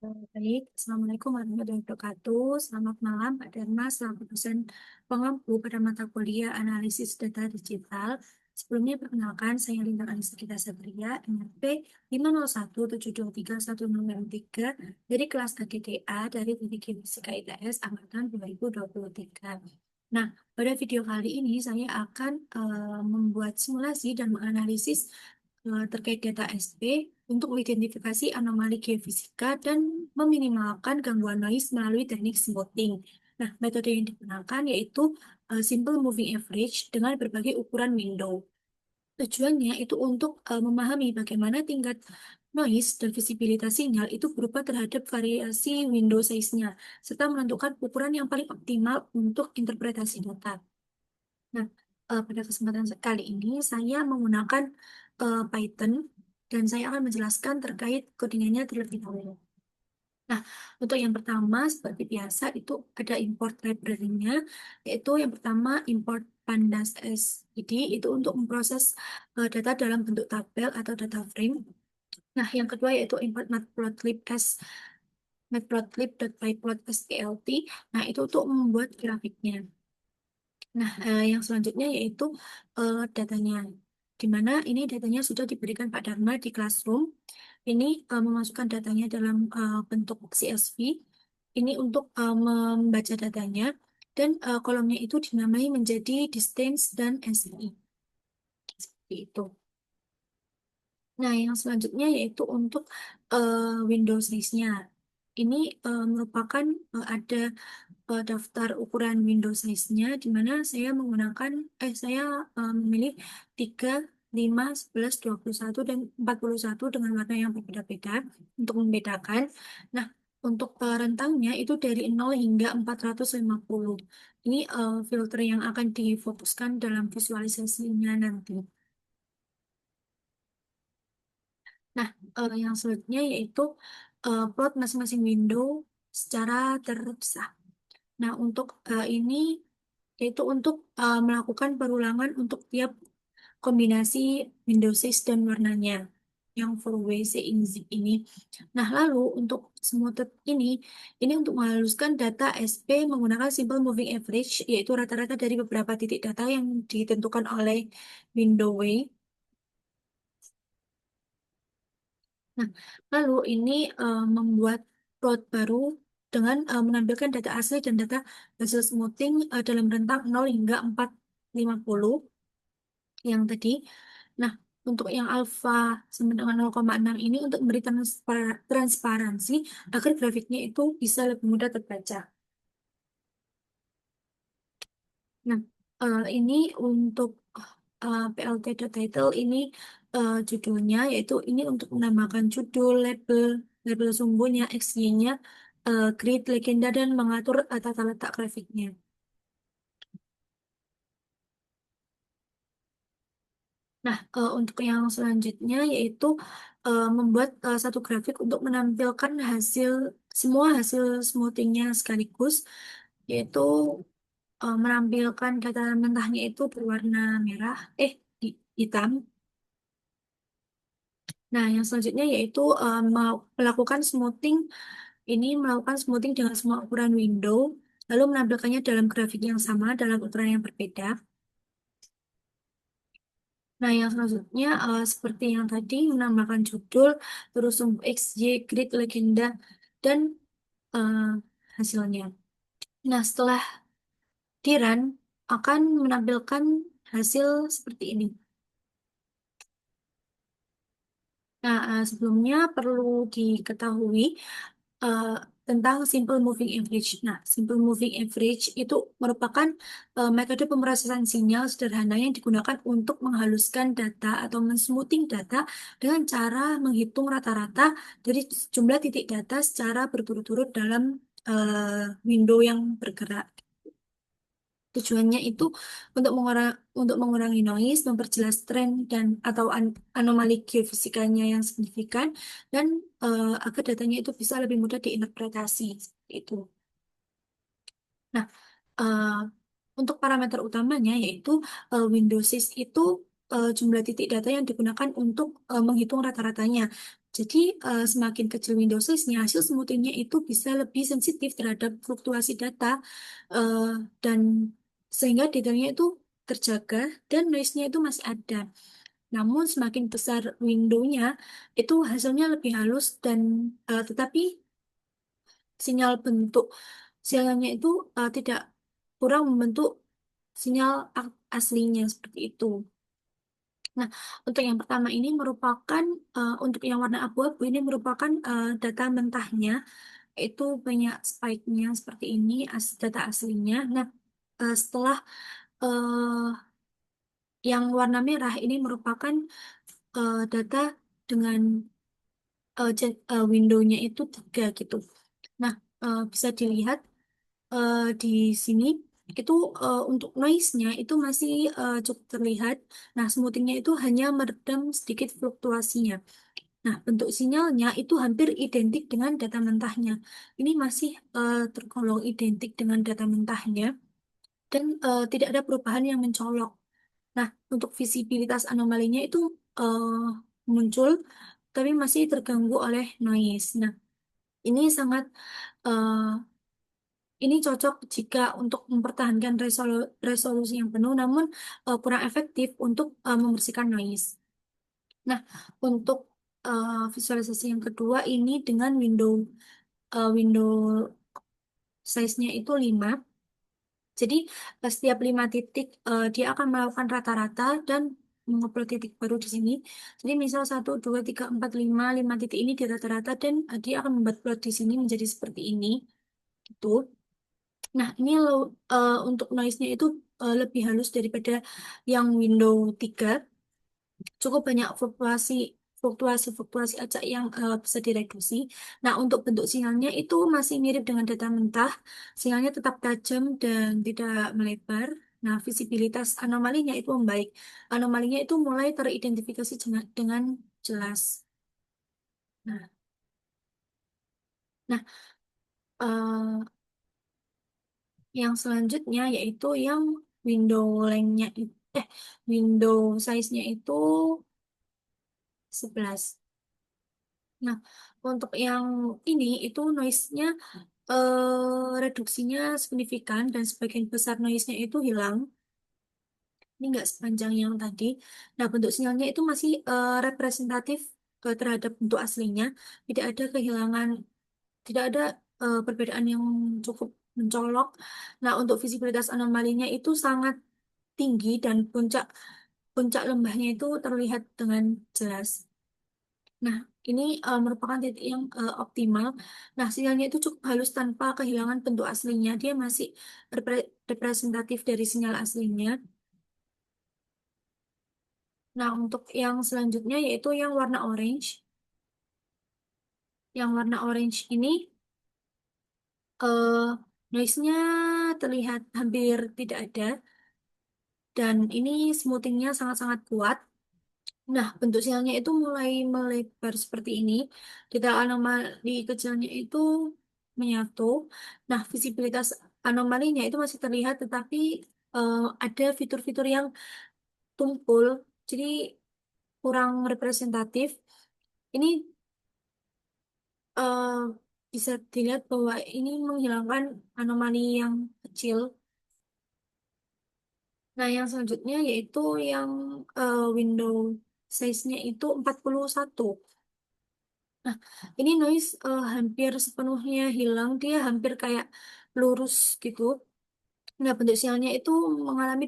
Baik, Assalamualaikum warahmatullahi wabarakatuh. Selamat malam, Pak Dharma, selaku dosen pengampu pada mata kuliah Analisis Data Digital. Sebelumnya, perkenalkan, saya Lintang Anisakita Satria, NRP 501723103 dari kelas AGDA dari Teknik Fisika ITS Angkatan 2023. Nah, pada video kali ini saya akan membuat simulasi dan menganalisis terkait data SP untuk mengidentifikasi anomali geofisika dan meminimalkan gangguan noise melalui teknik smoothing. Nah, metode yang digunakan yaitu simple moving average dengan berbagai ukuran window. Tujuannya itu untuk memahami bagaimana tingkat noise dan visibilitas sinyal itu berubah terhadap variasi window size-nya, serta menentukan ukuran yang paling optimal untuk interpretasi data. Nah, pada kesempatan kali ini saya menggunakan Python dan saya akan menjelaskan terkait codingannya terlebih dahulu. Nah, untuk yang pertama seperti biasa itu ada import library-nya, yaitu yang pertama import pandas SVD itu untuk memproses data dalam bentuk tabel atau data frame. Nah, yang kedua yaitu import matplotlib.pyplot.stlt. Nah, itu untuk membuat grafiknya. Nah, yang selanjutnya yaitu datanya. Di mana ini datanya sudah diberikan Pak Dharma di Classroom. Ini memasukkan datanya dalam bentuk CSV. Ini untuk membaca datanya. Dan kolomnya itu dinamai menjadi distance dan SI. Seperti itu. Nah, yang selanjutnya yaitu untuk Windows size-nya. Ini merupakan ada daftar ukuran Windows size-nya, di mana saya memilih 3, 5, 11, 21, dan 41 dengan warna yang berbeda-beda untuk membedakan. Nah, untuk rentangnya itu dari 0 hingga 450. Ini filter yang akan difokuskan dalam visualisasinya nanti. Nah, yang selanjutnya yaitu plot masing-masing window secara terpisah. Nah, untuk ini yaitu untuk melakukan perulangan untuk tiap kombinasi window size dan warnanya yang full WC in zip ini. Nah, lalu untuk smoothed ini untuk menghaluskan data SP menggunakan simple moving average, yaitu rata-rata dari beberapa titik data yang ditentukan oleh window way. Nah, lalu ini membuat plot baru dengan menampilkan data asli dan data hasil smoothing dalam rentang 0 hingga 450 yang tadi. Nah, untuk yang alfa sama dengan 0,6 ini untuk memberi transparansi agar grafiknya itu bisa lebih mudah terbaca. Nah, ini untuk PLT.title ini judulnya yaitu ini untuk menambahkan judul, label sumbernya, XY-nya, grid, legenda, dan mengatur tata letak grafiknya. Nah, untuk yang selanjutnya yaitu membuat satu grafik untuk menampilkan semua hasil smoothingnya sekaligus, yaitu menampilkan data mentahnya itu berwarna merah, hitam. Nah, yang selanjutnya yaitu melakukan smoothing. Ini melakukan smoothing dengan semua ukuran window, lalu menampilkannya dalam grafik yang sama dalam ukuran yang berbeda. Nah, yang selanjutnya seperti yang tadi menambahkan judul, terus sumbu X, Y, grid, legenda, dan eh, hasilnya. Nah, setelah di-run akan menampilkan hasil seperti ini. Nah, sebelumnya perlu diketahui eh, tentang simple moving average. Nah, simple moving average itu merupakan metode pemrosesan sinyal sederhana yang digunakan untuk menghaluskan data atau mensmoothing data dengan cara menghitung rata-rata dari jumlah titik data secara berturut-turut dalam window yang bergerak. Tujuannya itu untuk mengurangi noise, memperjelas tren dan atau anomali geofisikanya yang signifikan, dan agar datanya itu bisa lebih mudah diinterpretasi. Seperti itu. Nah, eh, untuk parameter utamanya yaitu Windows itu jumlah titik data yang digunakan untuk menghitung rata-ratanya. Jadi semakin kecil window size-nya, hasil smoothing-nya itu bisa lebih sensitif terhadap fluktuasi data eh, dan sehingga detailnya itu terjaga dan noise-nya itu masih ada. Namun semakin besar window-nya, itu hasilnya lebih halus dan tetapi sinyal bentuk sinyalnya itu tidak kurang membentuk sinyal aslinya seperti itu. Nah, untuk yang pertama ini merupakan untuk yang warna abu-abu ini merupakan data mentahnya, itu banyak spike-nya seperti ini data aslinya. Nah, setelah eh, yang warna merah ini merupakan data dengan window-nya itu 3 gitu. Nah, bisa dilihat di sini itu untuk noise-nya itu masih cukup terlihat. Nah, smoothing-nya itu hanya meredam sedikit fluktuasinya. Nah, bentuk sinyalnya itu hampir identik dengan data mentahnya. Ini masih tergolong identik dengan data mentahnya dan tidak ada perubahan yang mencolok. Nah, untuk visibilitas anomalinya itu muncul, tapi masih terganggu oleh noise. Nah, ini sangat eh, ini cocok jika untuk mempertahankan resolusi yang penuh, namun kurang efektif untuk membersihkan noise. Nah, untuk visualisasi yang kedua ini dengan window size-nya itu 5. Jadi setiap 5 titik dia akan melakukan rata-rata dan mengupload titik baru di sini. Jadi misal 1, 2, 3, 4, 5 titik ini di rata-rata dan dia akan membuat plot di sini menjadi seperti ini. Gitu. Nah, ini untuk noise-nya itu lebih halus daripada yang window 3. Cukup banyak fluktuasi acak yang bisa direduksi. Nah, untuk bentuk sinyalnya itu masih mirip dengan data mentah. Sinyalnya tetap tajam dan tidak melebar. Nah, visibilitas anomalinya itu membaik. Anomalinya itu mulai teridentifikasi dengan jelas. Nah, nah yang selanjutnya yaitu yang window length-nya window size-nya itu 11. Nah, untuk yang ini itu noise-nya reduksinya signifikan dan sebagian besar noise-nya itu hilang. Ini enggak sepanjang yang tadi. Nah, bentuk sinyalnya itu masih representatif terhadap bentuk aslinya. Tidak ada kehilangan, tidak ada perbedaan yang cukup mencolok. Nah, untuk visibilitas anomalinya itu sangat tinggi dan puncak puncak lembahnya itu terlihat dengan jelas. Nah, ini merupakan titik yang optimal. Nah, sinyalnya itu cukup halus tanpa kehilangan bentuk aslinya. Dia masih representatif dari sinyal aslinya. Nah, untuk yang selanjutnya yaitu yang warna orange. Yang warna orange ini eh noise-nya terlihat hampir tidak ada dan ini smoothing-nya sangat-sangat kuat. Nah, bentuk sinyalnya itu mulai melebar seperti ini. Data anomali kecilnya itu menyatu. Nah, visibilitas anomalinya itu masih terlihat, tetapi ada fitur-fitur yang tumpul, jadi kurang representatif. Ini eh, bisa dilihat bahwa ini menghilangkan anomali yang kecil. Nah, yang selanjutnya yaitu yang window size-nya itu 41. Nah, ini noise hampir sepenuhnya hilang, dia hampir kayak lurus gitu. Nah, bentuk sinyalnya itu mengalami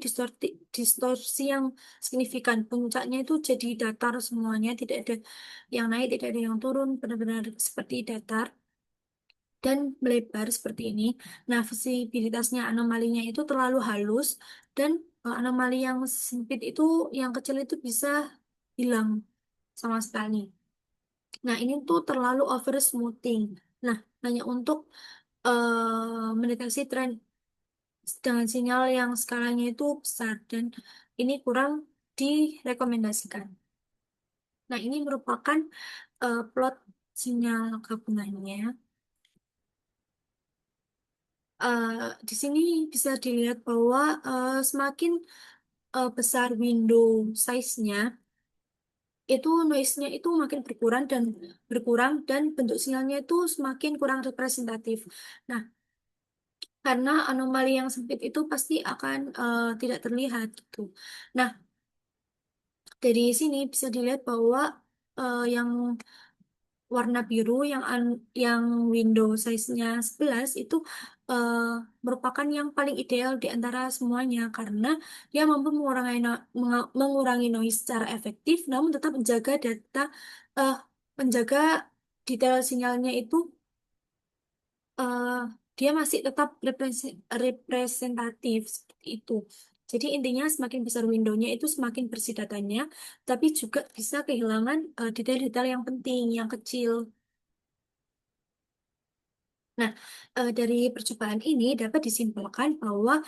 distorsi yang signifikan. Puncaknya itu jadi datar semuanya, tidak ada yang naik, tidak ada yang turun, benar-benar seperti datar dan melebar seperti ini. Nah, visibilitasnya anomalinya itu terlalu halus dan anomali yang sempit itu, yang kecil itu bisa hilang sama sekali. Nah, ini tuh terlalu over smoothing. Nah, hanya untuk mendeteksi tren dengan sinyal yang skalanya itu besar dan ini kurang direkomendasikan. Nah, ini merupakan plot sinyal gabungannya. Eh, di sini bisa dilihat bahwa semakin besar window size-nya, itu noise-nya itu makin berkurang dan bentuk sinyalnya itu semakin kurang representatif. Nah, karena anomali yang sempit itu pasti akan tidak terlihat gitu. Nah, dari sini bisa dilihat bahwa yang warna biru yang window size-nya 11 itu eh, merupakan yang paling ideal di antara semuanya karena dia mampu mengurangi noise secara efektif namun tetap eh, menjaga detail sinyalnya itu eh, dia masih tetap representatif seperti itu. Jadi intinya semakin besar windownya itu semakin bersih datanya, tapi juga bisa kehilangan detail-detail yang penting, yang kecil. Nah, dari percobaan ini dapat disimpulkan bahwa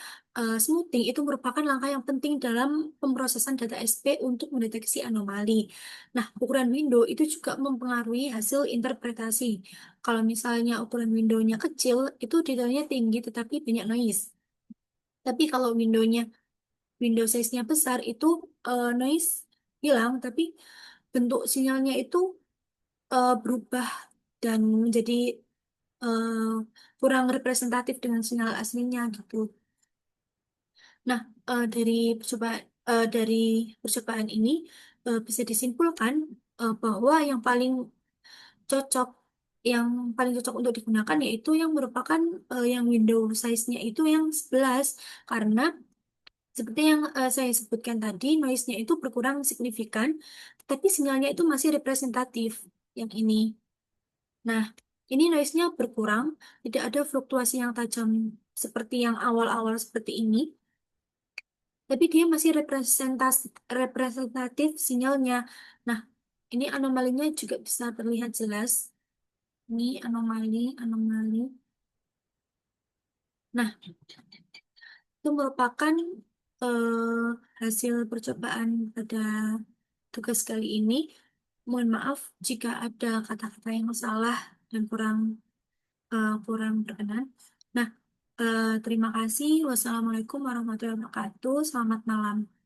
smoothing itu merupakan langkah yang penting dalam pemrosesan data SP untuk mendeteksi anomali. Nah, ukuran window itu juga mempengaruhi hasil interpretasi. Kalau misalnya ukuran windownya kecil, itu detailnya tinggi tetapi banyak noise. Tapi kalau window size-nya besar, itu noise hilang, tapi bentuk sinyalnya itu berubah dan menjadi eh, kurang representatif dengan sinyal aslinya gitu. Nah, dari percobaan ini bisa disimpulkan bahwa cocok yang paling cocok untuk digunakan yaitu yang merupakan yang window size-nya itu yang 11 karena seperti yang saya sebutkan tadi noise-nya itu berkurang signifikan tetapi sinyalnya itu masih representatif yang ini. Nah, ini noise-nya berkurang, tidak ada fluktuasi yang tajam seperti yang awal-awal seperti ini, tapi dia masih representatif sinyalnya. Nah, ini anomalinya juga bisa terlihat jelas. Ini anomali. Nah, itu merupakan hasil percobaan pada tugas kali ini. Mohon maaf jika ada kata-kata yang salah dan kurang berkenan. Nah, terima kasih. Wassalamualaikum warahmatullahi wabarakatuh. Selamat malam.